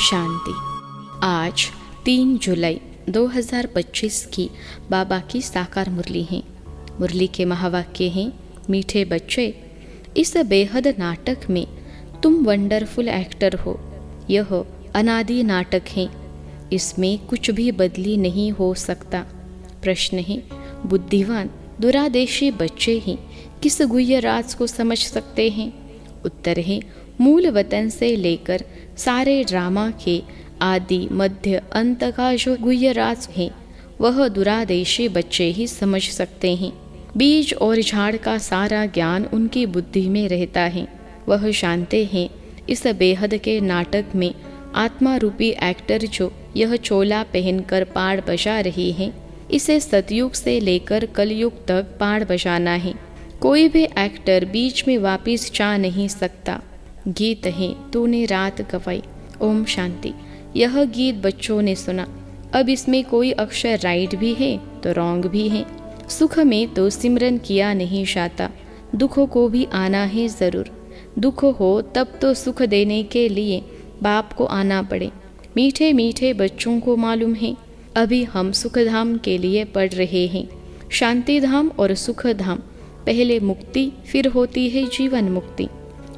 शांति। आज 3 जुलाई 2025 की बाबा की साकार मुरली है। मुरली के महावाक्य हैं, मीठे बच्चे, इस बेहद नाटक में तुम वंडरफुल एक्टर हो। यह अनादि नाटक है, इसमें कुछ भी बदली नहीं हो सकता। प्रश्न है, बुद्धिवान दुरादेशी बच्चे ही किस गुह्य राज को समझ सकते हैं? उत्तर है, मूल वतन से लेकर सारे ड्रामा के आदि मध्य अंत का जो गुह्य राज है वह दुरादेशी बच्चे ही समझ सकते हैं। बीज और झाड़ का सारा ज्ञान उनकी बुद्धि में रहता है। वह जानते हैं इस बेहद के नाटक में आत्मा रूपी एक्टर जो यह चोला पहनकर पाड़ बजा रही है, इसे सतयुग से लेकर कलयुग तक पाड़ बजाना है। कोई भी एक्टर बीच में वापिस जा नहीं सकता। गीत है तूने रात गवाई। ओम शांति। यह गीत बच्चों ने सुना। अब इसमें कोई अक्षर राइट भी है तो रॉन्ग भी है। सुख में तो सिमरन किया नहीं जाता, दुखों को भी आना है जरूर। दुख हो तब तो सुख देने के लिए बाप को आना पड़े। मीठे मीठे बच्चों को मालूम है, अभी हम सुखधाम के लिए पढ़ रहे हैं। शांति धाम और सुख धाम, पहले मुक्ति फिर होती है जीवन मुक्ति।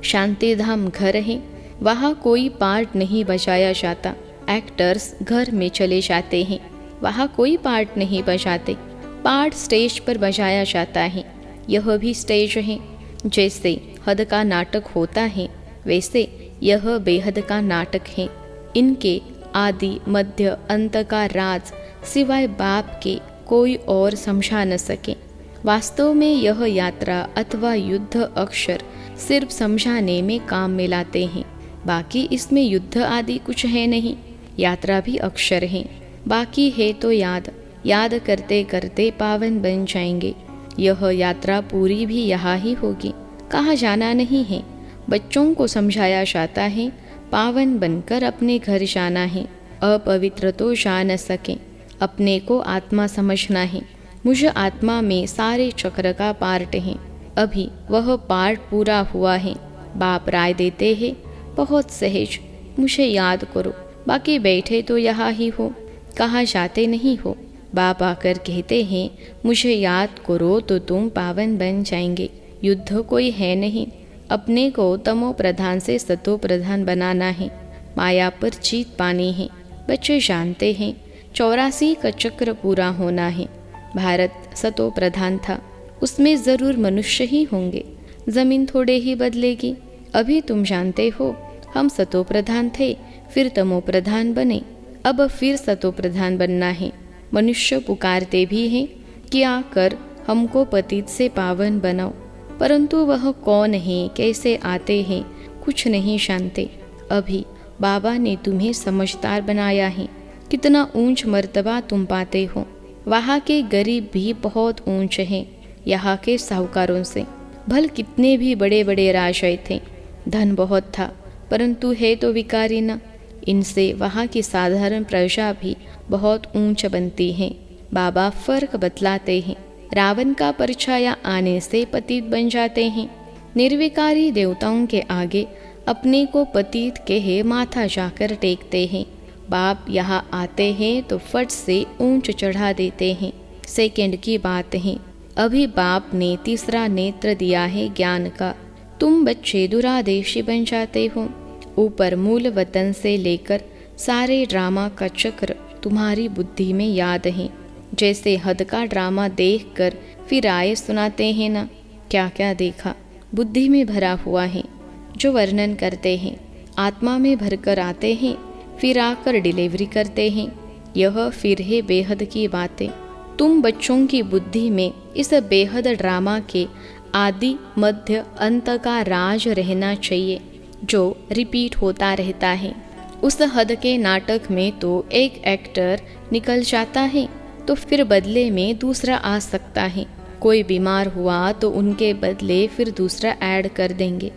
शांति धाम घर है, वहाँ कोई पार्ट नहीं बजाया जाता। एक्टर्स घर में चले जाते हैं, वहाँ कोई पार्ट नहीं बजाते। पार्ट स्टेज पर बजाया जाता है। यह भी स्टेज है। जैसे हद का नाटक होता है वैसे यह बेहद का नाटक है। इनके आदि मध्य अंत का राज सिवाय बाप के कोई और समझा न सके। वास्तव में यह यात्रा अथवा युद्ध अक्षर सिर्फ समझाने में काम में लाते हैं। बाकी इसमें युद्ध आदि कुछ है नहीं। यात्रा भी अक्षर है, बाकी है तो याद। याद करते करते पावन बन जाएंगे। यह यात्रा पूरी भी यहाँ ही होगी, कहाँ जाना नहीं है। बच्चों को समझाया जाता है, पावन बनकर अपने घर जाना है। अपवित्र तो जा न सके। अपने को आत्मा समझना है। मुझे आत्मा में सारे चक्र का पार्ट है। अभी वह पार्ट पूरा हुआ है। बाप राय देते हैं, बहुत सहज, मुझे याद करो, बाकी बैठे तो यहाँ ही हो, कहाँ जाते नहीं हो। बाप आकर कहते हैं, मुझे याद करो तो तुम पावन बन जाएंगे। युद्ध कोई है नहीं। अपने को तमो प्रधान से सतो प्रधान बनाना है। माया पर जीत पानी है। बच्चे जानते हैं 84 का चक्र पूरा होना है। भारत सतो प्रधान था, उसमें जरूर मनुष्य ही होंगे। जमीन थोड़े ही बदलेगी। अभी तुम जानते हो हम सतो प्रधान थे, फिर तमो प्रधान बने, अब फिर सतो प्रधान बनना है। मनुष्य पुकारते भी हैं कि आकर हमको पतित से पावन बनाओ, परंतु वह कौन है, कैसे आते हैं, कुछ नहीं जानते। अभी बाबा ने तुम्हें समझदार बनाया है। कितना ऊंच मर्तबा तुम पाते हो। वहाँ के गरीब भी बहुत ऊंचे हैं यहाँ के साहूकारों से। भल कितने भी बड़े बड़े राजाए थे, धन बहुत था, परंतु है तो विकारी न। इनसे वहाँ की साधारण प्रजा भी बहुत ऊंच बनती है। बाबा फर्क बतलाते हैं। रावण का परछाया आने से पतित बन जाते हैं। निर्विकारी देवताओं के आगे अपने को पतित कहे माथा जाकर टेकते हैं। बाप यहाँ आते हैं तो फट से ऊंच चढ़ा देते हैं। सेकंड की बात है, अभी बाप ने तीसरा नेत्र दिया है ज्ञान का। तुम बच्चे दुरादेशी बन जाते हो। ऊपर मूल वतन से लेकर सारे ड्रामा का चक्र तुम्हारी बुद्धि में याद है। जैसे हद का ड्रामा देखकर फिर आए सुनाते हैं ना, क्या क्या देखा बुद्धि में भरा हुआ है, जो वर्णन करते हैं। आत्मा में भरकर आते हैं, फिर आकर डिलीवरी करते हैं। यह फिर है बेहद की बातें। तुम बच्चों की बुद्धि में इस बेहद ड्रामा के आदि मध्य अंत का राज रहना चाहिए, जो रिपीट होता रहता है। उस हद के नाटक में तो एक एक्टर निकल जाता है तो फिर बदले में दूसरा आ सकता है। कोई बीमार हुआ तो उनके बदले फिर दूसरा ऐड कर देंगे।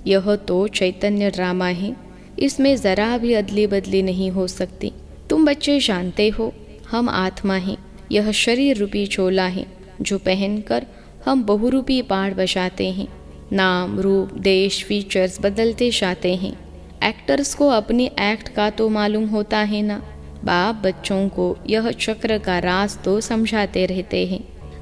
यह तो चैतन्य ड्रामा है, इसमें ज़रा भी अदली बदली नहीं हो सकती। तुम बच्चे जानते हो हम आत्मा हैं। यह शरीर रूपी चोला है जो पहनकर हम बहुरूपी पाठ बजाते हैं। नाम रूप देश फीचर्स बदलते जाते हैं। एक्टर्स को अपनी एक्ट का तो मालूम होता है ना। बाप बच्चों को यह चक्र का राज तो समझाते रहते हैं।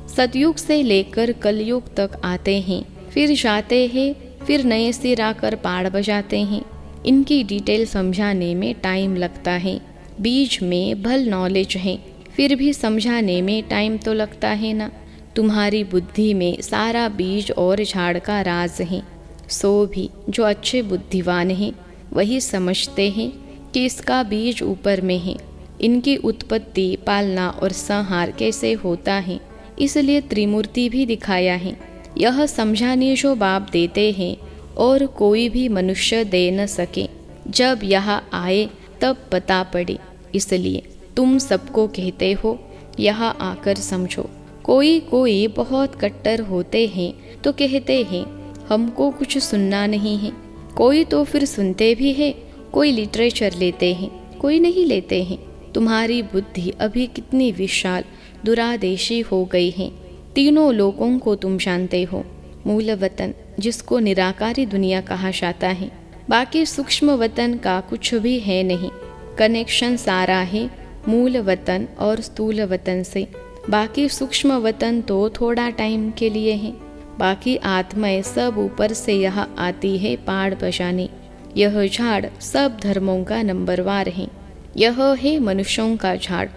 सतयुग से लेकर कलयुग तक आते हैं, फिर जाते हैं, फिर नए सिर आकर पाड़ बजाते हैं। इनकी डिटेल समझाने में टाइम लगता है। बीज में भल नॉलेज है, फिर भी समझाने में टाइम तो लगता है ना। तुम्हारी बुद्धि में सारा बीज और झाड़ का राज है। सो भी जो अच्छे बुद्धिवान हैं वही समझते हैं कि इसका बीज ऊपर में है। इनकी उत्पत्ति, पालना और संहार कैसे होता है, इसलिए त्रिमूर्ति भी दिखाया है। यह समझाने जो बाप देते हैं और कोई भी मनुष्य दे न सके। जब यहाँ आए तब पता पड़े, इसलिए तुम सबको कहते हो यहाँ आकर समझो। कोई कोई बहुत कट्टर होते हैं तो कहते हैं हमको कुछ सुनना नहीं है। कोई तो फिर सुनते भी है, कोई लिटरेचर लेते हैं, कोई नहीं लेते हैं। तुम्हारी बुद्धि अभी कितनी विशाल दुरादेशी हो गई है। तीनों लोगों को तुम जानते हो। मूल वतन जिसको निराकारी दुनिया कहा जाता है, बाकी सूक्ष्म वतन का कुछ भी है नहीं। कनेक्शन सारा है मूल वतन और स्थूल वतन से। बाकी सूक्ष्म वतन तो थोड़ा टाइम के लिए है। बाकी आत्माएं सब ऊपर से यहाँ आती है पाड़ बजाने। यह झाड़ सब धर्मों का नंबरवार है। यह है मनुष्यों का झाड़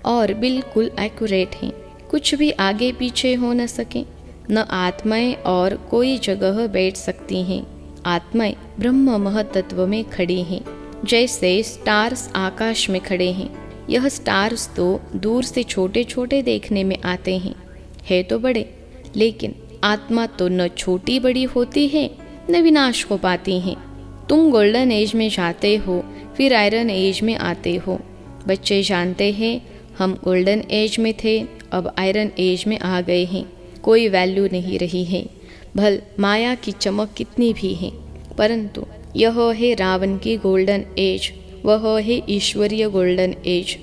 और बिल्कुल एक्यूरेट है। कुछ भी आगे पीछे हो न सके। न आत्माएं और कोई जगह बैठ सकती हैं। आत्माएं ब्रह्म महतत्व में खड़ी हैं, जैसे स्टार्स आकाश में खड़े हैं। यह स्टार्स तो दूर से छोटे छोटे देखने में आते हैं, है तो बड़े, लेकिन आत्मा तो न छोटी बड़ी होती है न विनाश को पाती है। तुम गोल्डन एज में जाते हो, फिर आयरन एज में आते हो। बच्चे जानते हैं हम गोल्डन एज में थे, अब आयरन एज में आ गए हैं। कोई वैल्यू नहीं रही है। भल माया की चमक कितनी भी है, परंतु यह है रावण की गोल्डन एज, वह है ईश्वरीय गोल्डन एज।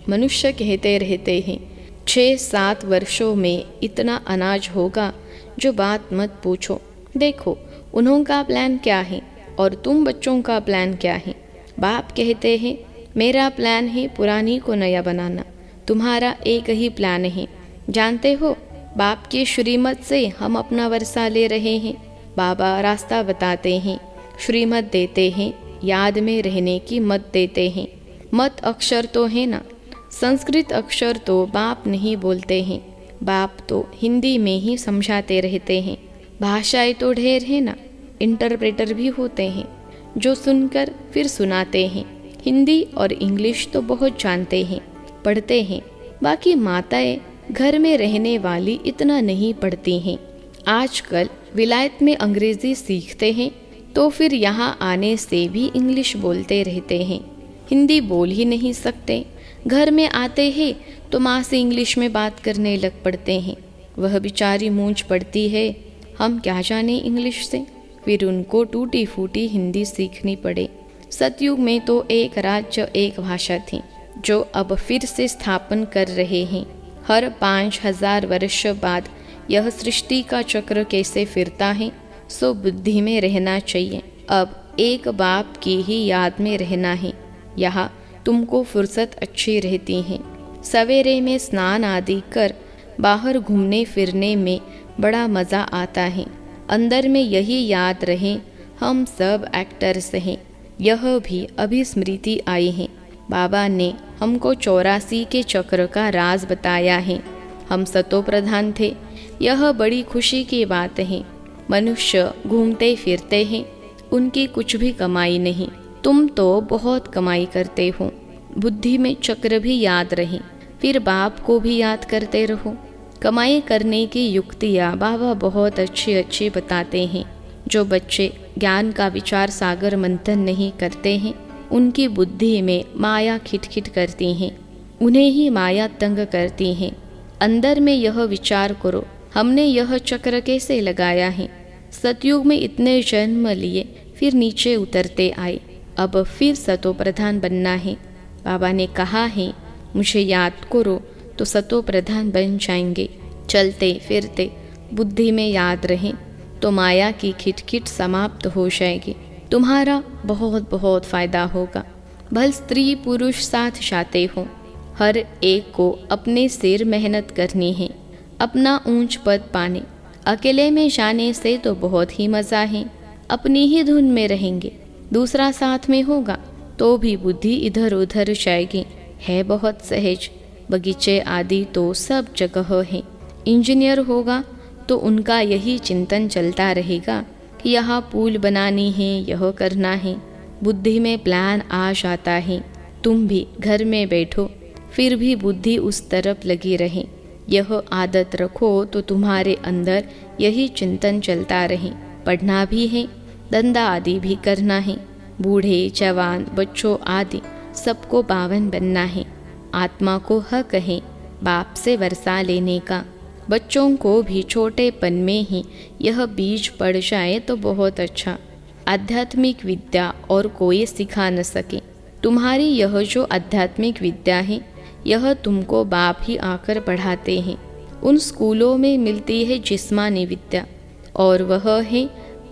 मनुष्य कहते रहते हैं 6-7 वर्षों में इतना अनाज होगा, जो बात मत पूछो। देखो उन्होंने प्लान क्या है और तुम बच्चों का प्लान क्या है। बाप कहते हैं मेरा प्लान है पुरानी को नया बनाना, तुम्हारा एक ही प्लान है। जानते हो बाप की श्रीमत से हम अपना वर्षा ले रहे हैं। बाबा रास्ता बताते हैं, श्रीमत देते हैं, याद में रहने की मत देते हैं। मत अक्षर तो है ना, संस्कृत अक्षर तो बाप नहीं बोलते हैं। बाप तो हिंदी में ही समझाते रहते हैं। भाषाएं तो ढेर है ना, इंटरप्रेटर भी होते हैं जो सुनकर फिर सुनाते हैं। हिंदी और इंग्लिश तो बहुत जानते हैं, पढ़ते हैं। बाकी माताएं घर में रहने वाली इतना नहीं पढ़ती हैं। आजकल विलायत में अंग्रेजी सीखते हैं तो फिर यहाँ आने से भी इंग्लिश बोलते रहते हैं। हिंदी बोल ही नहीं सकते। घर में आते हैं तो माँ से इंग्लिश में बात करने लग पड़ते हैं। वह बेचारी मूंछ पड़ती है, हम क्या जाने इंग्लिश से। फिर उनको टूटी फूटी हिंदी सीखनी पड़े। सतयुग में तो एक राज्य एक भाषा थी, जो अब फिर से स्थापन कर रहे हैं। हर 5000 वर्ष बाद यह सृष्टि का चक्र कैसे फिरता है, सो बुद्धि में रहना चाहिए। अब एक बाप की ही याद में रहना है। यहाँ तुमको फुर्सत अच्छी रहती है। सवेरे में स्नान आदि कर बाहर घूमने फिरने में बड़ा मज़ा आता है। अंदर में यही याद रहे हम सब एक्टर्स हैं। यह भी अभी स्मृति आई है। बाबा ने हमको 84 के चक्र का राज बताया है। हम सतो प्रधान थे। यह बड़ी खुशी की बात है। मनुष्य घूमते फिरते हैं, उनकी कुछ भी कमाई नहीं। तुम तो बहुत कमाई करते हो। बुद्धि में चक्र भी याद रहे, फिर बाप को भी याद करते रहो। कमाई करने की युक्तियाँ बाबा बहुत अच्छी अच्छी बताते हैं। जो बच्चे ज्ञान का विचार सागर मंथन नहीं करते हैं, उनकी बुद्धि में माया खिटखिट करती हैं, उन्हें ही माया तंग करती हैं। अंदर में यह विचार करो, हमने यह चक्र कैसे लगाया है। सतयुग में इतने जन्म लिए, फिर नीचे उतरते आए, अब फिर सतो प्रधान बनना है। बाबा ने कहा है मुझे याद करो तो सतो प्रधान बन जाएंगे। चलते फिरते बुद्धि में याद रहें तो माया की खिटखिट समाप्त हो जाएगी। तुम्हारा बहुत बहुत फ़ायदा होगा। भले स्त्री पुरुष साथ जाते हो, हर एक को अपने सिर मेहनत करनी है, अपना ऊंच पद पाने। अकेले में जाने से तो बहुत ही मज़ा है, अपनी ही धुन में रहेंगे। दूसरा साथ में होगा तो भी बुद्धि इधर उधर जाएगी। है बहुत सहज। बगीचे आदि तो सब जगह है। इंजीनियर होगा तो उनका यही चिंतन चलता रहेगा कि यहाँ पुल बनानी है, यह करना है। बुद्धि में प्लान आ जाता है। तुम भी घर में बैठो, फिर भी बुद्धि उस तरफ लगी रहे। यह आदत रखो तो तुम्हारे अंदर यही चिंतन चलता रहे। पढ़ना भी है, धंधा आदि भी करना है। बूढ़े जवान बच्चों आदि सबको पावन बनना है। आत्मा को हक है बाप से वर्षा लेने का। बच्चों को भी छोटेपन में ही यह बीज पड़ जाए तो बहुत अच्छा। आध्यात्मिक विद्या और कोई सिखा न सके। तुम्हारी यह जो आध्यात्मिक विद्या है, यह तुमको बाप ही आकर पढ़ाते हैं। उन स्कूलों में मिलती है जिस्मानी विद्या और वह है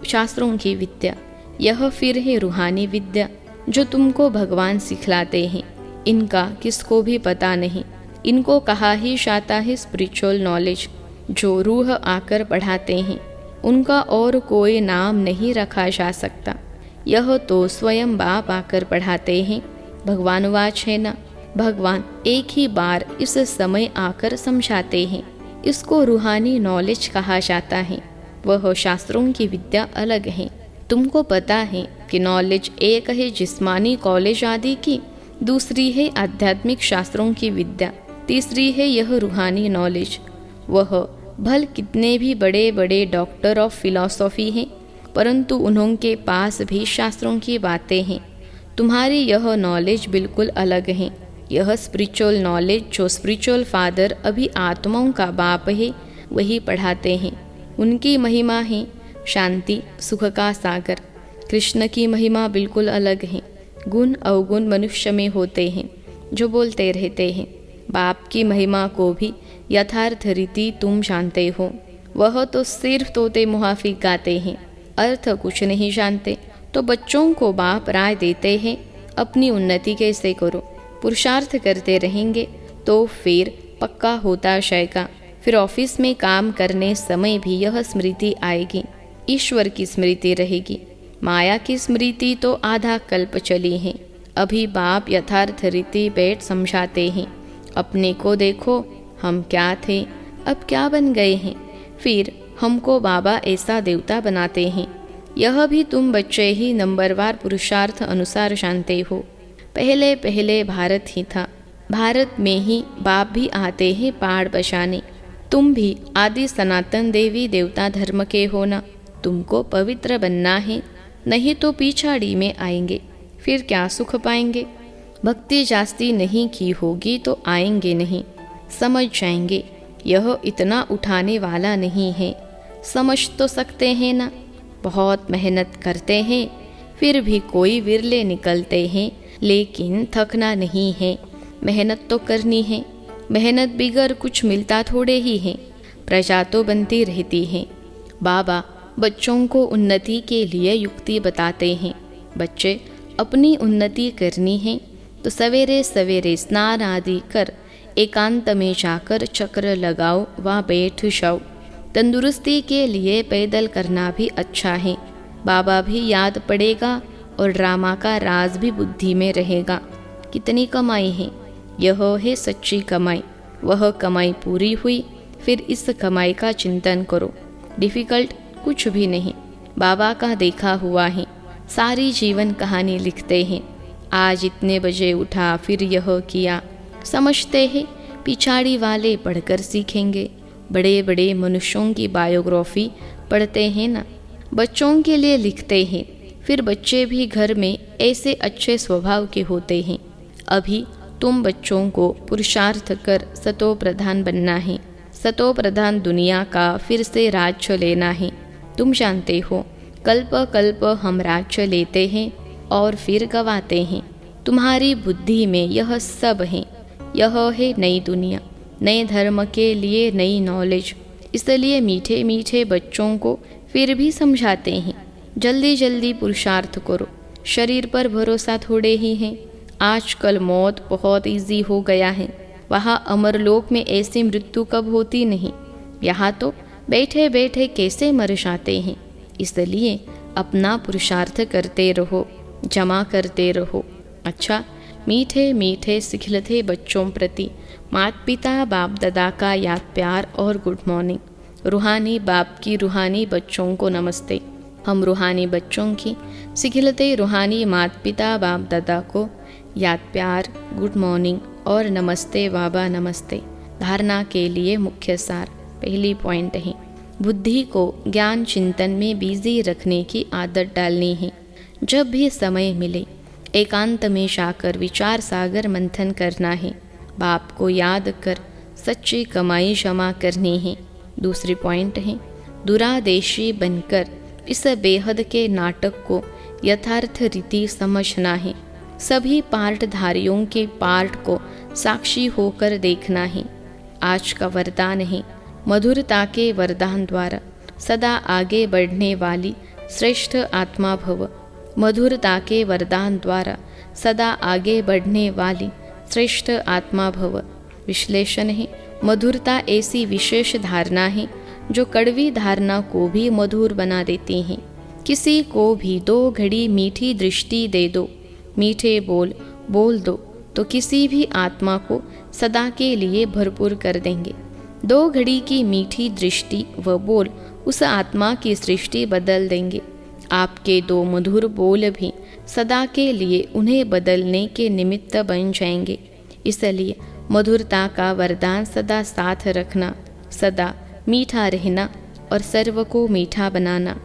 शास्त्रों की विद्या। यह फिर है रूहानी विद्या जो तुमको भगवान सिखलाते हैं। इनका किसको भी पता नहीं। इनको कहा ही जाता है स्पिरिचुअल नॉलेज, जो रूह आकर पढ़ाते हैं। उनका और कोई नाम नहीं रखा जा सकता। यह तो स्वयं बाप आकर पढ़ाते हैं। भगवान वाच है ना, भगवान एक ही बार इस समय आकर समझाते हैं। इसको रूहानी नॉलेज कहा जाता है। वह शास्त्रों की विद्या अलग है। तुमको पता है कि नॉलेज एक है जिस्मानी कॉलेज आदि की, दूसरी है आध्यात्मिक शास्त्रों की विद्या, तीसरी है यह रूहानी नॉलेज। वह भल कितने भी बड़े बड़े डॉक्टर ऑफ फिलॉसफी हैं, परंतु उन्होंने पास भी शास्त्रों की बातें हैं। तुम्हारी यह नॉलेज बिल्कुल अलग है। यह स्पिरिचुअल नॉलेज जो स्पिरिचुअल फादर अभी आत्माओं का बाप है वही पढ़ाते हैं। उनकी महिमा है शांति सुख का सागर। कृष्ण की महिमा बिल्कुल अलग है। गुण अवगुण मनुष्य में होते हैं जो बोलते रहते हैं। बाप की महिमा को भी यथार्थ रीति तुम जानते हो। वह तो सिर्फ तोते मुहाफिक गाते हैं, अर्थ कुछ नहीं जानते। तो बच्चों को बाप राय देते हैं, अपनी उन्नति कैसे करो। पुरुषार्थ करते रहेंगे तो फिर पक्का होता जाएगा। फिर ऑफिस में काम करने समय भी यह स्मृति आएगी। ईश्वर की स्मृति रहेगी। माया की स्मृति तो आधा कल्प चली है। अभी बाप यथार्थ रीति बैठ समझाते हैं। अपने को देखो, हम क्या थे, अब क्या बन गए हैं। फिर हमको बाबा ऐसा देवता बनाते हैं। यह भी तुम बच्चे ही नंबरवार पुरुषार्थ अनुसार जानते हो। पहले पहले भारत ही था। भारत में ही बाप भी आते हैं पहाड़ बचाने। तुम भी आदि सनातन देवी देवता धर्म के हो ना। तुमको पवित्र बनना है, नहीं तो पिछाड़ी में आएंगे। फिर क्या सुख पाएंगे। भक्ति जास्ती नहीं की होगी तो आएंगे नहीं। समझ जाएंगे यह इतना उठाने वाला नहीं है। समझ तो सकते हैं ना। बहुत मेहनत करते हैं, फिर भी कोई विरले निकलते हैं, लेकिन थकना नहीं है। मेहनत तो करनी है। मेहनत बिगर कुछ मिलता थोड़े ही है। प्रजा तो बनती रहती है। बाबा बच्चों को उन्नति के लिए युक्ति बताते हैं। बच्चे अपनी उन्नति करनी है तो सवेरे सवेरे स्नान आदि कर एकांत में जाकर चक्र लगाओ, वहाँ बैठ जाओ। तंदुरुस्ती के लिए पैदल करना भी अच्छा है। बाबा भी याद पड़ेगा और ड्रामा का राज भी बुद्धि में रहेगा। कितनी कमाई है, यह है सच्ची कमाई। वह कमाई पूरी हुई, फिर इस कमाई का चिंतन करो। डिफ़िकल्ट कुछ भी नहीं। बाबा का देखा हुआ है। सारी जीवन कहानी लिखते हैं। आज इतने बजे उठा, फिर यह किया। समझते हैं पिछाड़ी वाले पढ़कर सीखेंगे। बड़े बड़े मनुष्यों की बायोग्राफी पढ़ते हैं ना, बच्चों के लिए लिखते हैं। फिर बच्चे भी घर में ऐसे अच्छे स्वभाव के होते हैं। अभी तुम बच्चों को पुरुषार्थ कर सतो प्रधान बनना है। सतो प्रधान दुनिया का फिर से राज्य लेना है। तुम जानते हो कल्प कल्प हम राज्य लेते हैं और फिर गवाते हैं। तुम्हारी बुद्धि में यह सब है। यह है नई दुनिया, नए धर्म के लिए नई नॉलेज। इसलिए मीठे मीठे बच्चों को फिर भी समझाते हैं। जल्दी जल्दी पुरुषार्थ करो। शरीर पर भरोसा थोड़े ही है। आजकल मौत बहुत इजी हो गया है। वहाँ अमरलोक में ऐसी मृत्यु कब होती नहीं। यहाँ तो बैठे बैठे कैसे मर जाते हैं। इसलिए अपना पुरुषार्थ करते रहो, जमा करते रहो। अच्छा, मीठे मीठे सिखलते बच्चों प्रति माता पिता बाप दादा का याद प्यार और गुड मॉर्निंग। रूहानी बाप की रूहानी बच्चों को नमस्ते। हम रूहानी बच्चों की सिखलते रूहानी माता पिता बाप दादा को याद प्यार, गुड मॉर्निंग और नमस्ते बाबा नमस्ते। धारणा के लिए मुख्य सार। पहली पॉइंट है, बुद्धि को ज्ञान चिंतन में बिजी रखने की आदत डालनी है। जब भी समय मिले एकांत में जाकर विचार सागर मंथन करना है। बाप को याद कर सच्ची कमाई जमा करनी है। दूसरी पॉइंट है, दुरादेशी बनकर इस बेहद के नाटक को यथार्थ रीति समझना है। सभी पार्टधारियों के पार्ट को साक्षी होकर देखना है। आज का वरदान है, मधुरता के वरदान द्वारा सदा आगे बढ़ने वाली श्रेष्ठ आत्मा भव। मधुरता के वरदान द्वारा सदा आगे बढ़ने वाली श्रेष्ठ आत्मा भव। विश्लेषण है, मधुरता ऐसी विशेष धारणा है जो कड़वी धारणा को भी मधुर बना देती है। किसी को भी 2 घड़ी मीठी दृष्टि दे दो, मीठे बोल बोल दो तो किसी भी आत्मा को सदा के लिए भरपूर कर देंगे। 2 घड़ी की मीठी दृष्टि व बोल उस आत्मा की सृष्टि बदल देंगे। आपके 2 मधुर बोल भी सदा के लिए उन्हें बदलने के निमित्त बन जाएंगे। इसलिए मधुरता का वरदान सदा साथ रखना, सदा मीठा रहना और सर्व को मीठा बनाना।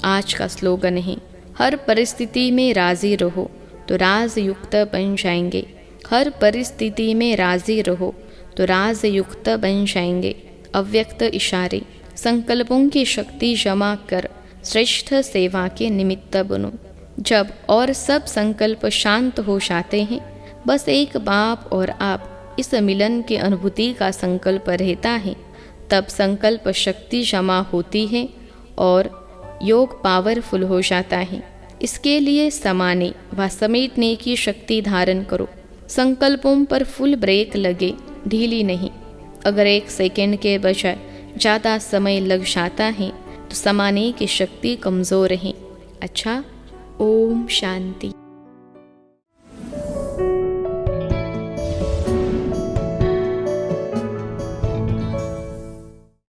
आज का स्लोगन है, हर परिस्थिति में राजी रहो तो राजयुक्त बन जाएंगे। हर परिस्थिति में राजी रहो तो राजयुक्त बन जाएंगे। अव्यक्त इशारे, संकल्पों की शक्ति जमा कर श्रेष्ठ सेवा के निमित्त बनो। जब और सब संकल्प शांत हो जाते हैं, बस एक बाप और आप इस मिलन की अनुभूति का संकल्प रहता है, तब संकल्प शक्ति जमा होती है और योग पावरफुल हो जाता है। इसके लिए समाने व समेटने की शक्ति धारण करो। संकल्पों पर फुल ब्रेक लगे, ढीली नहीं। अगर 1 सेकंड के बजाय ज़्यादा समय लग जाता है तो समाने की शक्ति कमज़ोर है। अच्छा, ओम शांति।